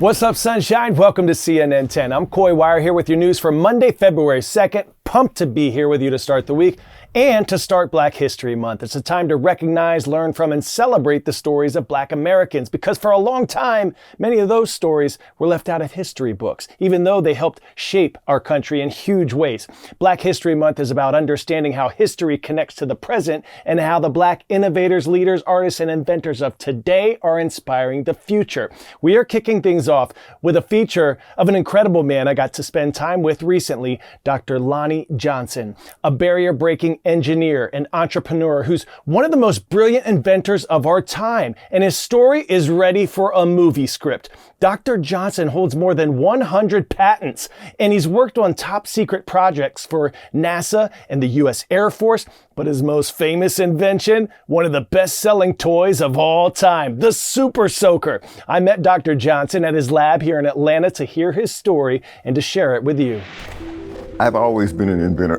What's up, sunshine? Welcome to CNN 10. I'm Coy Wire here with your news for Monday, February 2nd. Pumped to be here with you to start the week and to start Black History Month. It's a time to recognize, learn from, and celebrate the stories of Black Americans, because for a long time, many of those stories were left out of history books, even though they helped shape our country in huge ways. Black History Month is about understanding how history connects to the present and how the Black innovators, leaders, artists, and inventors of today are inspiring the future. We are kicking things off with a feature of an incredible man I got to spend time with recently, Dr. Lonnie Johnson, a barrier-breaking engineer and entrepreneur who's one of the most brilliant inventors of our time, and his story is ready for a movie script. Dr. Johnson holds more than 100 patents, and he's worked on top-secret projects for NASA and the U.S. Air Force, but his most famous invention, one of the best-selling toys of all time, the Super Soaker. I met Dr. Johnson at his lab here in Atlanta to hear his story and to share it with you. I've always been an inventor,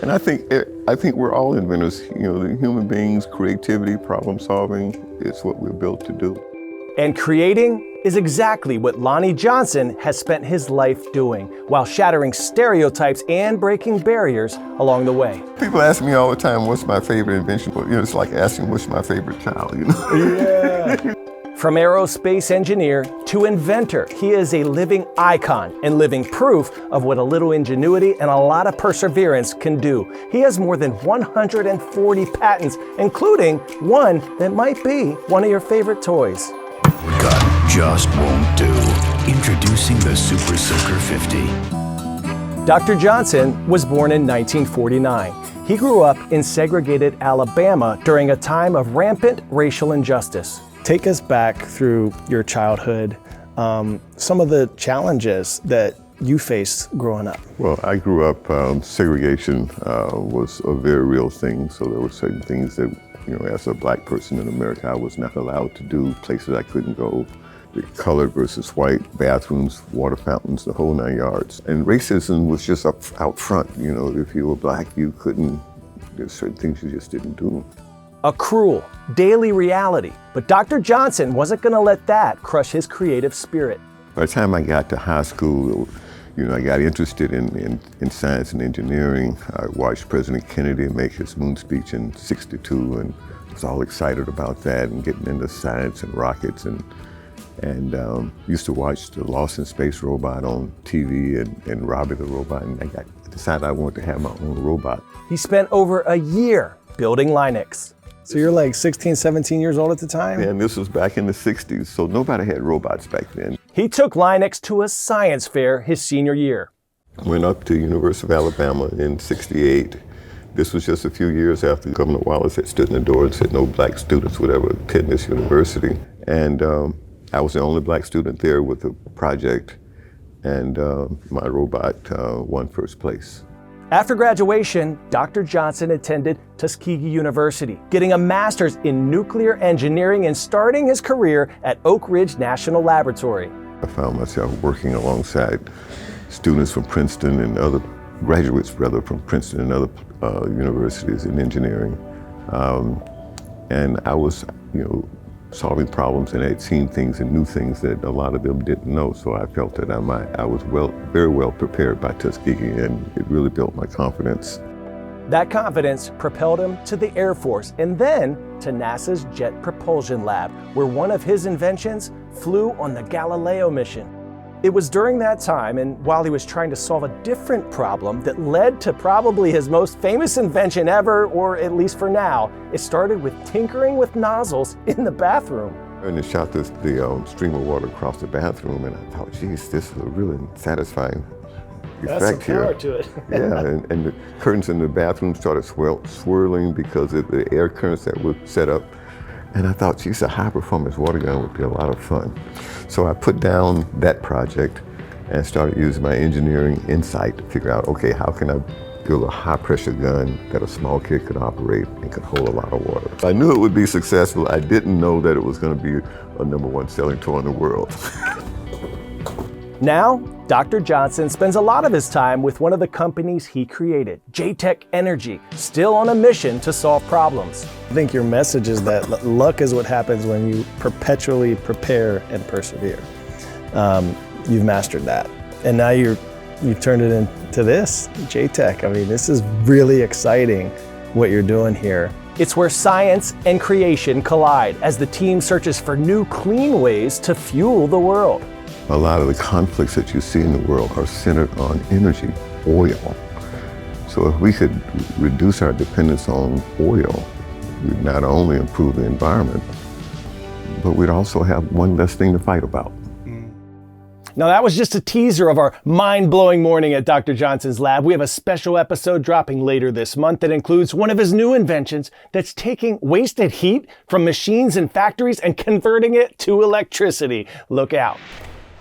and I think we're all inventors. You know, the human beings, creativity, problem solving, it's what we're built to do. And creating is exactly what Lonnie Johnson has spent his life doing, while shattering stereotypes and breaking barriers along the way. People ask me all the time, what's my favorite invention? You know, it's like asking what's my favorite child, you know? Yeah. From aerospace engineer to inventor, he is a living icon and living proof of what a little ingenuity and a lot of perseverance can do. He has more than 140 patents, including one that might be one of your favorite toys. Gut just won't do. Introducing the Super Soaker 50. Dr. Johnson was born in 1949. He grew up in segregated Alabama during a time of rampant racial injustice. Take us back through your childhood, some of the challenges that you faced growing up. Well, I grew up, segregation was a very real thing, so there were certain things that, you know, as a Black person in America, I was not allowed to do, places I couldn't go, the colored versus white, bathrooms, water fountains, the whole 9 yards. And racism was just out front, you know, if you were Black, you couldn't, there's certain things you just didn't do. A cruel, daily reality, but Dr. Johnson wasn't going to let that crush his creative spirit. By the time I got to high school, you know, I got interested in science and engineering. I watched President Kennedy make his moon speech in '62 and was all excited about that and getting into science and rockets and used to watch the Lost in Space robot on TV and Robbie the robot, and I decided I wanted to have my own robot. He spent over a year building Linux. So you're like 16, 17 years old at the time? Yeah, and this was back in the 60s, so nobody had robots back then. He took Linux to a science fair his senior year. Went up to University of Alabama in '68. This was just a few years after Governor Wallace had stood in the door and said no Black students would ever attend this university. And I was the only Black student there with a project, and my robot won first place. After graduation, Dr. Johnson attended Tuskegee University, getting a master's in nuclear engineering and starting his career at Oak Ridge National Laboratory. I found myself working alongside students from Princeton and other graduates, rather, from Princeton and other universities in engineering. And I was, you know, solving problems, and I had seen things and knew things that a lot of them didn't know, so I felt that I was very well prepared by Tuskegee, and it really built my confidence. That confidence propelled him to the Air Force and then to NASA's Jet Propulsion Lab, where one of his inventions flew on the Galileo mission. It was during that time, and while he was trying to solve a different problem, that led to probably his most famous invention ever, or at least for now. It started with tinkering with nozzles in the bathroom. And it shot the stream of water across the bathroom, and I thought, geez, this is a really satisfying effect here. That's some power to it. Yeah, and the curtains in the bathroom started swirling because of the air currents that were set up. And I thought, geez, a high-performance water gun would be a lot of fun. So I put down that project and started using my engineering insight to figure out, okay, how can I build a high-pressure gun that a small kid could operate and could hold a lot of water. I knew it would be successful. I didn't know that it was going to be a #1 selling toy in the world. Now, Dr. Johnson spends a lot of his time with one of the companies he created, J-Tech Energy, still on a mission to solve problems. I think your message is that luck is what happens when you perpetually prepare and persevere. you've mastered that. And now you've turned it into this, J-Tech. I mean, this is really exciting what you're doing here. It's where science and creation collide as the team searches for new, clean ways to fuel the world. A lot of the conflicts that you see in the world are centered on energy, oil. So if we could reduce our dependence on oil, we'd not only improve the environment, but we'd also have one less thing to fight about. Now that was just a teaser of our mind-blowing morning at Dr. Johnson's lab. We have a special episode dropping later this month that includes one of his new inventions that's taking wasted heat from machines and factories and converting it to electricity. Look out.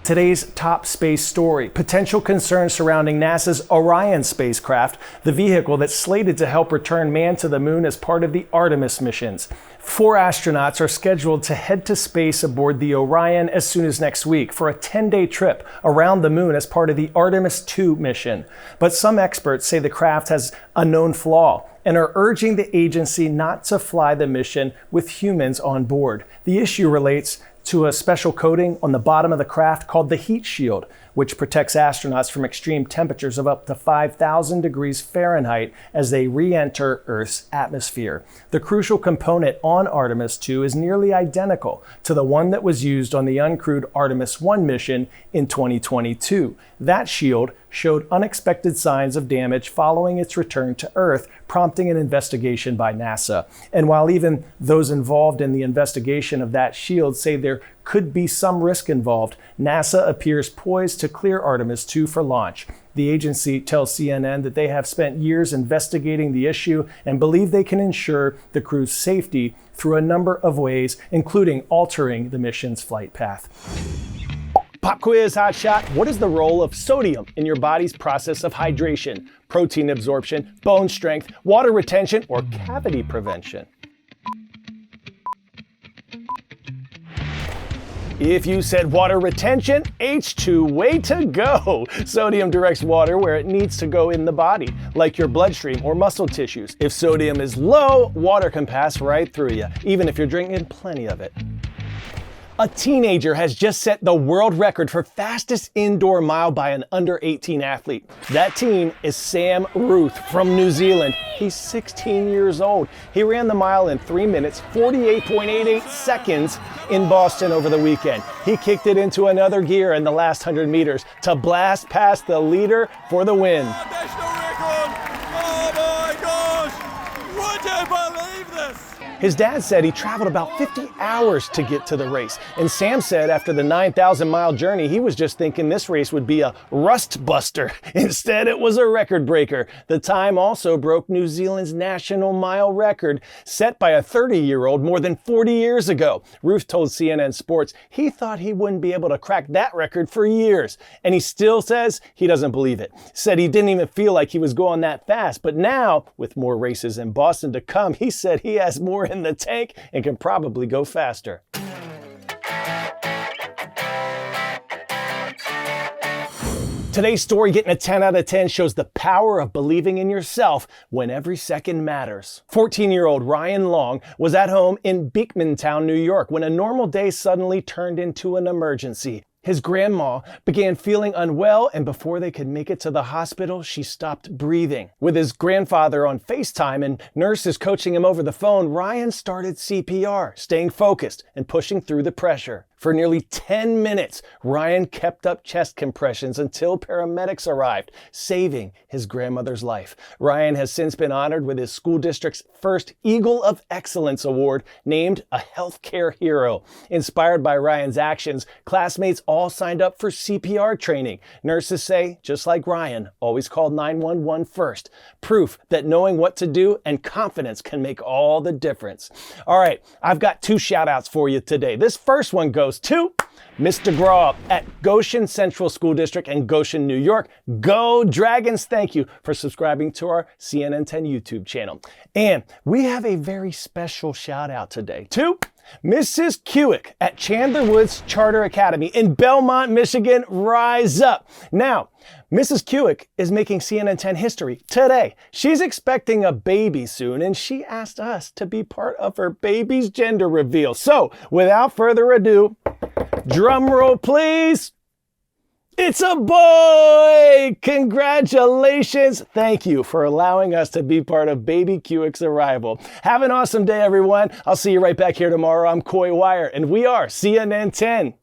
Today's top space story, potential concerns surrounding NASA's Orion spacecraft, the vehicle that's slated to help return man to the moon as part of the Artemis missions. 4 astronauts are scheduled to head to space aboard the Orion as soon as next week for a 10-day trip around the moon as part of the Artemis 2 mission. But some experts say the craft has a known flaw and are urging the agency not to fly the mission with humans on board. The issue relates to a special coating on the bottom of the craft called the heat shield, which protects astronauts from extreme temperatures of up to 5,000 degrees Fahrenheit as they re-enter Earth's atmosphere. The crucial component on Artemis 2 is nearly identical to the one that was used on the uncrewed Artemis 1 mission in 2022. That shield showed unexpected signs of damage following its return to Earth, prompting an investigation by NASA. And while even those involved in the investigation of that shield say there could be some risk involved, NASA appears poised to clear Artemis 2 for launch. The agency tells CNN that they have spent years investigating the issue and believe they can ensure the crew's safety through a number of ways, including altering the mission's flight path. Pop quiz, hot shot. What is the role of sodium in your body's process of hydration, protein absorption, bone strength, water retention, or cavity prevention? If you said water retention, H2, way to go! Sodium directs water where it needs to go in the body, like your bloodstream or muscle tissues. If sodium is low, water can pass right through you, even if you're drinking plenty of it. A teenager has just set the world record for fastest indoor mile by an under 18 athlete. That teen is Sam Ruth from New Zealand. He's 16 years old. He ran the mile in 3 minutes, 48.88 seconds in Boston over the weekend. He kicked it into another gear in the last 100 meters to blast past the leader for the win. National record! Oh my gosh! Would you believe this? His dad said he traveled about 50 hours to get to the race. And Sam said after the 9,000-mile journey, he was just thinking this race would be a rust buster. Instead, it was a record breaker. The time also broke New Zealand's national mile record, set by a 30-year-old more than 40 years ago. Ruth told CNN Sports he thought he wouldn't be able to crack that record for years. And he still says he doesn't believe it. Said he didn't even feel like he was going that fast. But now, with more races in Boston to come, he said he has more in the tank and can probably go faster. Today's story, getting a 10 out of 10, shows the power of believing in yourself when every second matters. 14-year-old Ryan Long was at home in Beekmantown, New York, when a normal day suddenly turned into an emergency. His grandma began feeling unwell, and before they could make it to the hospital, she stopped breathing. With his grandfather on FaceTime and nurses coaching him over the phone, Ryan started CPR, staying focused and pushing through the pressure. For nearly 10 minutes, Ryan kept up chest compressions until paramedics arrived, saving his grandmother's life. Ryan has since been honored with his school district's first Eagle of Excellence Award, named a healthcare hero. Inspired by Ryan's actions, classmates all signed up for CPR training. Nurses say, just like Ryan, always call 911 first. Proof that knowing what to do and confidence can make all the difference. All right, I've got 2 shout outs for you today. This first one goes to Mr. Graw at Goshen Central School District in Goshen, New York. Go Dragons! Thank you for subscribing to our CNN 10 YouTube channel. And we have a very special shout out today to Mrs. Kewick at Chandler Woods Charter Academy in Belmont, Michigan. Rise up. Now, Mrs. Kewick is making CNN 10 history today. She's expecting a baby soon, and she asked us to be part of her baby's gender reveal. So, without further ado, drum roll please. It's a boy! Congratulations! Thank you for allowing us to be part of baby Cuick's arrival. Have an awesome day, everyone. I'll see you right back here tomorrow. I'm Coy Wire, and we are CNN 10.